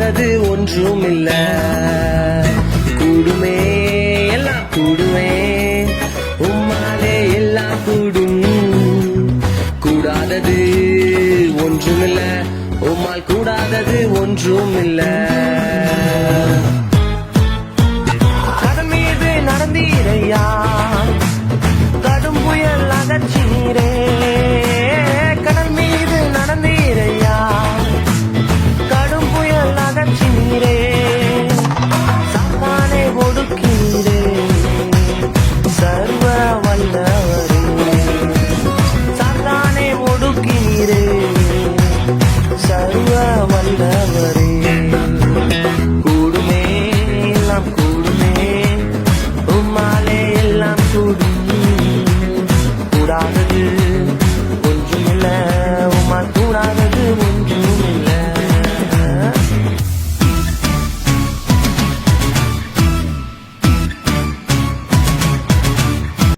கூடாதது ஒன்றும் இல்ல. கூடுமே எல்லாம் கூடுமே, உம்மாலே எல்லாம் கூடும். கூடாதது ஒன்றுமில்ல, உம்மால் கூடாதது ஒன்றுமில்ல. கடல் மீது நடந்தீரையா, கடும் புயல் அகற்றீரே. கடல் மீது நடந்தீரையா, கடும் புயல் அகற்றீரே. சாத்தானை ஒடுக்கீரே, சர்வ வல்லவரே. சாத்தானை ஒடுக்கீரே,